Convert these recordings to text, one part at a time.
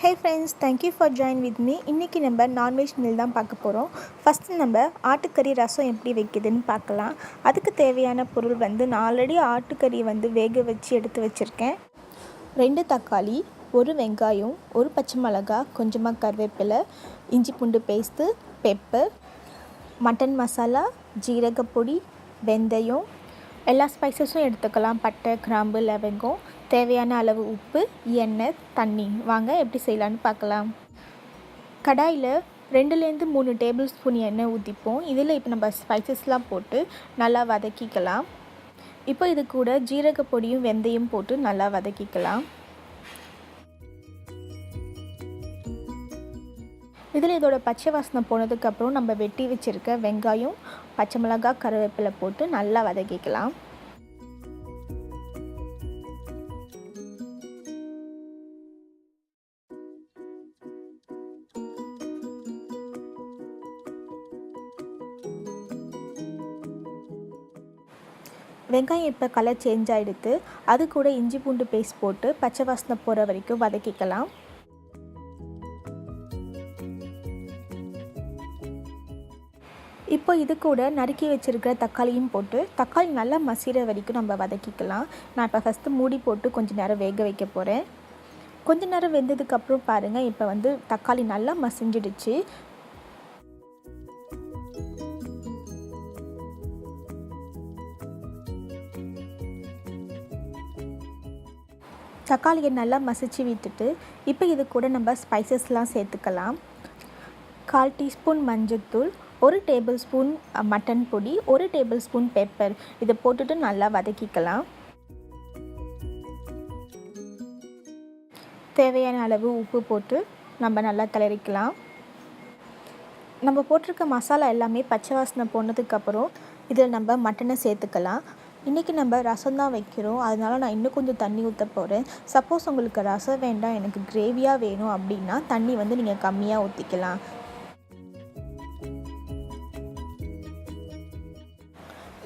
Hey friends, thank you for joining with me. இன்னைக்கு நம்ம non veg meal தான் பார்க்க போகிறோம். ஃபஸ்ட்டு நம்ம ஆட்டுக்கறி ரசம் எப்படி வைக்குதுன்னு பார்க்கலாம். அதுக்கு தேவையான பொருள் நான் ஆல்ரெடி ஆட்டுக்கறி வேக வச்சு எடுத்து வச்சுருக்கேன். 2 தக்காளி, 1 வெங்காயம், 1 பச்சை மிளகாய், கொஞ்சமாக கருவேப்பிலை, இஞ்சி பூண்டு பேஸ்ட்டு, பெப்பர், மட்டன் மசாலா, ஜீரகப்பொடி, வெந்தயம், எல்லா ஸ்பைசஸும் எடுத்துக்கலாம். பட்டை, கிராம்பு, லவங்கம், தேவையான அளவு உப்பு, எண்ணெய், தண்ணி. வாங்க எப்படி செய்யலான்னு பார்க்கலாம். கடாயில் 2லேருந்து 3 டேபிள் ஸ்பூன் எண்ணெய் ஊற்றிப்போம். இதில் இப்போ நம்ம ஸ்பைசஸ்லாம் போட்டு நல்லா வதக்கிக்கலாம். இப்போ இது கூட ஜீரகப்பொடியும் வெந்தயம் போட்டு நல்லா வதக்கிக்கலாம். இதில் இதோட பச்சை வாசனை போனதுக்கப்புறம் நம்ம வெட்டி வச்சுருக்க வெங்காயம், பச்சை மிளகாய், கருவேப்பிலை போட்டு நல்லா வதக்கிக்கலாம். வெங்காயம் இப்போ கலர் சேஞ்ச் ஆகிடுது. அது கூட இஞ்சி பூண்டு பேஸ்ட் போட்டு பச்சை வாசனை போகிற வரைக்கும் வதக்கிக்கலாம். இப்போ இது கூட நறுக்கி வச்சுருக்கிற தக்காளியும் போட்டு தக்காளி நல்லா மசிகிற வரைக்கும் நம்ம வதக்கிக்கலாம். நான் இப்போ ஃபஸ்ட்டு மூடி போட்டு கொஞ்சம் நேரம் வேக வைக்க போகிறேன். கொஞ்ச நேரம் வெந்ததுக்கப்புறம் பாருங்கள், இப்போ தக்காளி நல்லா மசிஞ்சிடுச்சு. தக்காளியை நல்லா மசிச்சு விட்டுட்டு இப்போ இது கூட நம்ம ஸ்பைசஸ்லாம் சேர்த்துக்கலாம். 1/4 டீஸ்பூன் மஞ்சள்தூள், 1 டேபிள் ஸ்பூன் மட்டன் பொடி, 1 டேபிள் ஸ்பூன் பெப்பர். இதை போட்டுட்டு நல்லா வதக்கிக்கலாம். தேவையான அளவு உப்பு போட்டு நம்ம நல்லா கிளறிக்கலாம். நம்ம போட்டிருக்க மசாலா எல்லாமே பச்சை வாசனை போனதுக்கப்புறம் இதில் நம்ம மட்டனை சேர்த்துக்கலாம். இன்றைக்கி நம்ம ரசம் தான் வைக்கிறோம், அதனால் நான் இன்னும் கொஞ்சம் தண்ணி ஊற்ற போகிறேன். சப்போஸ் உங்களுக்கு ரசம் வேண்டாம், எனக்கு கிரேவியாக வேணும் அப்படின்னா தண்ணி நீங்கள் கம்மியாக ஊற்றிக்கலாம்.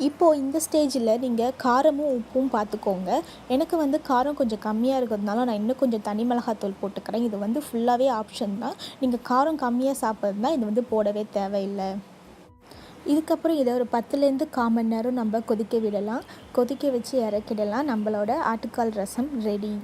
இப்போது இந்த ஸ்டேஜில் நீங்கள் காரமும் உப்பும் பார்த்துக்கோங்க. எனக்கு காரம் கொஞ்சம் கம்மியாக இருக்கிறதுனால நான் இன்னும் கொஞ்சம் தனி மிளகாத்தூள் போட்டுக்கிறேன். இது ஃபுல்லாகவே ஆப்ஷன் தான். நீங்கள் காரம் கம்மியாக சாப்பிட்றதுனா இது போடவே தேவையில்லை. இதுக்கப்புறம் இதை ஒரு 10லேருந்து 1/4 மணி நேரம் நம்ம கொதிக்க விடலாம். கொதிக்க வச்சு இறக்கிடலாம். நம்மளோட ஆட்டுக்கால் ரசம் ரெடி.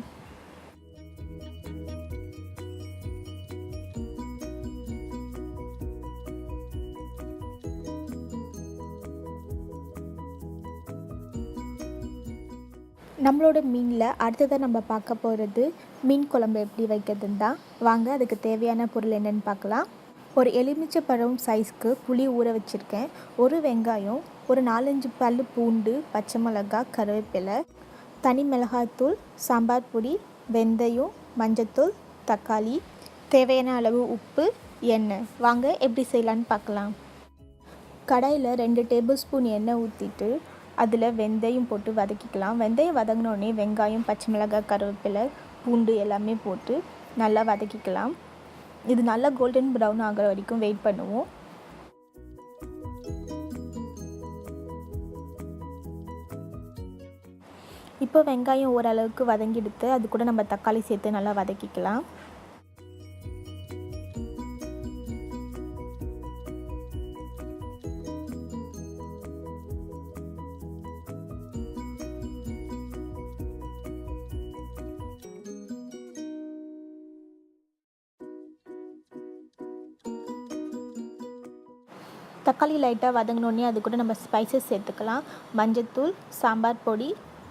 நம்மளோட மீனில் அடுத்ததாக நம்ம பார்க்க போகிறது மீன் குழம்பு எப்படி வைக்கிறதுன்னு தான். வாங்க அதுக்கு தேவையான பொருள் என்னென்னு பார்க்கலாம். ஒரு எலுமிச்சை பழம் சைஸ்க்கு புளி ஊற வச்சுருக்கேன். 1 வெங்காயம், ஒரு 4-5 பல் பூண்டு, பச்சை மிளகாய், கருவேப்பிலை, தனி மிளகாய்த்தூள், சாம்பார் பொடி, வெந்தயம், மஞ்சத்தூள், தக்காளி, தேவையான அளவு உப்பு, எண்ணெய். வாங்க எப்படி செய்யலான்னு பார்க்கலாம். கடாயில் 2 டேபிள் ஸ்பூன் எண்ணெய் ஊற்றிட்டு அதில் வெந்தயம் போட்டு வதக்கிக்கலாம். வெந்தயம் வதங்கினோடனே வெங்காயம், பச்சை மிளகாய், கருவேப்பிலை, பூண்டு எல்லாமே போட்டு நல்லா வதக்கிக்கலாம். இது நல்லா கோல்டன் ப்ரௌன் ஆகிற வரைக்கும் வெயிட் பண்ணுவோம். இப்போ வெங்காயம் ஓரளவுக்கு வதங்கிடுத்து. அது கூட நம்ம தக்காளி சேர்த்து நல்லா வதக்கிக்கலாம். தக்காளி லைட்டாக வதங்கினோடனே அது கூட நம்ம ஸ்பைசஸ் சேர்த்துக்கலாம். மஞ்சத்தூள், சாம்பார் பொடி,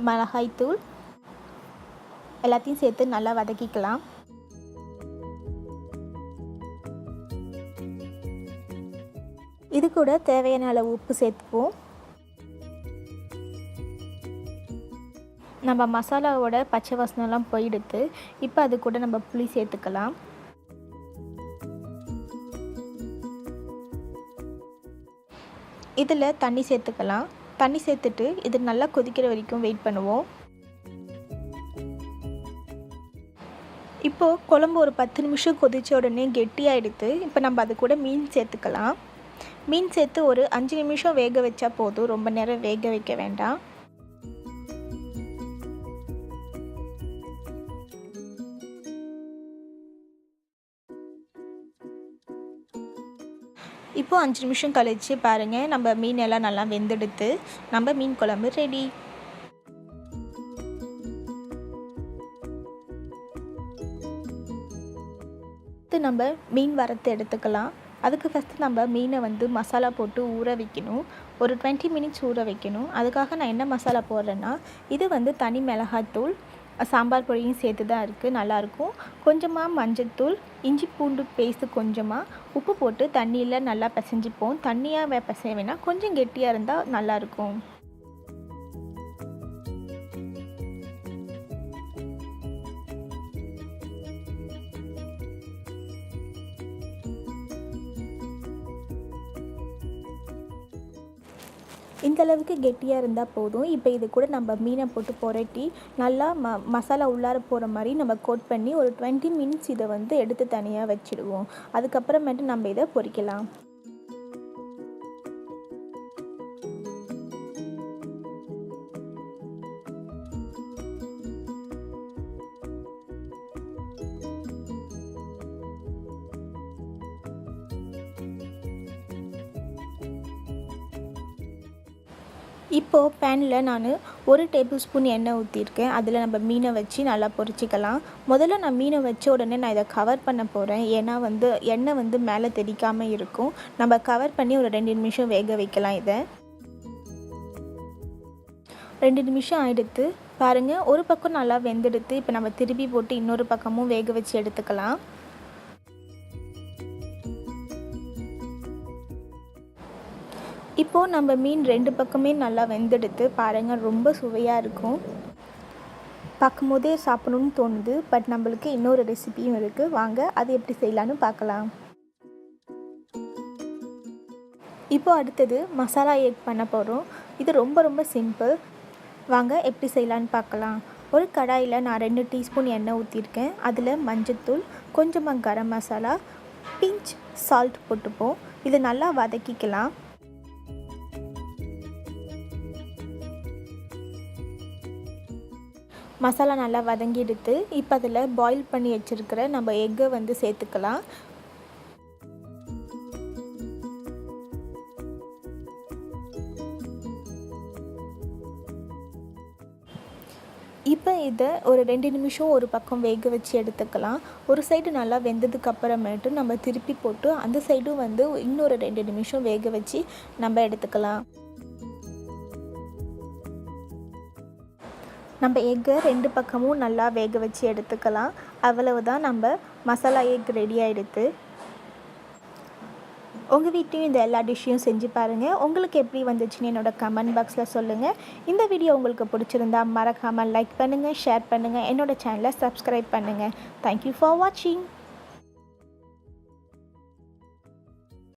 மிளகாய்த்தூள் எல்லாத்தையும் சேர்த்து நல்லா வதக்கிக்கலாம். இது கூட தேவையான அளவு உப்பு சேர்த்துப்போம். நம்ம மசாலாவோட பச்சை வாசனைலாம் போயிடுத்து. இப்போ அது கூட நம்ம புளி சேர்த்துக்கலாம். இதில் தண்ணி சேர்த்துக்கலாம். தண்ணி சேர்த்துட்டு இது நல்லா கொதிக்கிற வரைக்கும் வெயிட் பண்ணுவோம். இப்போது குழம்பு ஒரு 10 நிமிஷம் கொதித்த உடனே கெட்டியாகிடுது. இப்போ நம்ம அது கூட மீன் சேர்த்துக்கலாம். மீன் சேர்த்து ஒரு 5 நிமிஷம் வேக வச்சா போதும், ரொம்ப நேரம் வேக வைக்க வேண்டாம். இப்போது 5 நிமிஷம் கழித்து பாருங்கள், நம்ம மீன் எல்லாம் நல்லா வெந்தெடுத்து நம்ம மீன் குழம்பு ரெடி. நம்ம மீன் வறுத்து எடுத்துக்கலாம். அதுக்கு ஃபஸ்ட்டு நம்ம மீனை வந்து மசாலா போட்டு ஊற வைக்கணும். ஒரு 20 மினிட்ஸ் ஊற வைக்கணும். அதுக்காக நான் என்ன மசாலா போடுறேன்னா, இது வந்து தனி மிளகாத்தூள், சாம்பார் பொடியும் சேர்த்து தான் இருக்குது, நல்லாயிருக்கும். கொஞ்சமாக மஞ்சள்தூள், இஞ்சி பூண்டு பேஸ்ட்டு கொஞ்சமாக, உப்பு போட்டு தண்ணியில் நல்லா பிசைஞ்சிப்போம். தண்ணியாக பிசைய வேணாம், கொஞ்சம் கெட்டியாக இருந்தால் நல்லாயிருக்கும். இந்தளவுக்கு கெட்டியாக இருந்தால் போதும். இப்போ இது கூட நம்ம மீனை போட்டு புரட்டி நல்லா மசாலா உள்ளார போகிற மாதிரி நம்ம கோட் பண்ணி ஒரு 20 மினிட்ஸ் இதை வந்து எடுத்து தனியாக வச்சுடுவோம். அதுக்கப்புறமேட்டு நம்ம இதை பொரிக்கலாம். இப்போது பேனில் நான் 1 டேபிள் ஸ்பூன் எண்ணெய் ஊற்றிருக்கேன். அதில் நம்ம மீனை வச்சு நல்லா பொரிச்சிக்கலாம். முதல்ல நான் மீனை வச்ச உடனே நான் இதை கவர் பண்ண போகிறேன். ஏன்னா வந்து எண்ணெய் வந்து மேலே தெறிக்காமல் இருக்கும். நம்ம கவர் பண்ணி ஒரு 2 நிமிஷம் வேக வைக்கலாம். இதை 2 நிமிஷம் ஆகிடுத்து பாருங்கள். ஒரு பக்கம் நல்லா வெந்தெடுத்து இப்போ நம்ம திருப்பி போட்டு இன்னொரு பக்கமும் வேக வச்சு எடுத்துக்கலாம். இப்போது நம்ம மீன் 2 பக்கமே நல்லா வெந்தெடுத்து பாருங்கள், ரொம்ப சுவையாக இருக்கும். பார்க்கும்போதே சாப்பிடணுன்னு தோணுது. பட் நம்மளுக்கு இன்னொரு ரெசிபியும் இருக்குது. வாங்க அது எப்படி செய்யலான்னு பார்க்கலாம். இப்போ அடுத்தது மசாலா எக் பண்ண போகிறோம். இது ரொம்ப சிம்பிள். வாங்க எப்படி செய்யலான்னு பார்க்கலாம். ஒரு கடாயில் நான் 2 டீஸ்பூன் எண்ணெய் ஊற்றிருக்கேன். அதில் மஞ்சள்தூள், கொஞ்சமாக கரம் மசாலா, பிஞ்ச் சால்ட் போட்டுப்போம். இது நல்லா வதக்கிக்கலாம். மசாலா நல்லா வதங்கிடுத்து. இப்போ அதில் பாயில் பண்ணி வச்சுருக்கிற நம்ம எக்கை வந்து சேர்த்துக்கலாம். இப்போ இதை ஒரு 2 நிமிஷம் ஒரு பக்கம் வேக வச்சு எடுத்துக்கலாம். ஒரு சைடு நல்லா வெந்ததுக்கு அப்புறமேட்டு நம்ம திருப்பி போட்டு அந்த சைடும் வந்து இன்னொரு 2 நிமிஷம் வேக வச்சு நம்ம எடுத்துக்கலாம். நம்ம எக்கை 2 பக்கமும் நல்லா வேக வச்சு எடுத்துக்கலாம். அவ்வளவுதான், நம்ம மசாலா எக் ரெடி ஆகிடுது. உங்கள் வீட்டையும் இந்த எல்லா டிஷ்ஷையும் செஞ்சு பாருங்கள். உங்களுக்கு எப்படி வந்துச்சுன்னு என்னோடய கமெண்ட் பாக்ஸில் சொல்லுங்கள். இந்த வீடியோ உங்களுக்கு பிடிச்சிருந்தா மறக்காமல் லைக் பண்ணுங்கள், ஷேர் பண்ணுங்கள், என்னோடய சேனலை சப்ஸ்கிரைப் பண்ணுங்கள். தேங்க்யூ ஃபார் வாட்சிங்.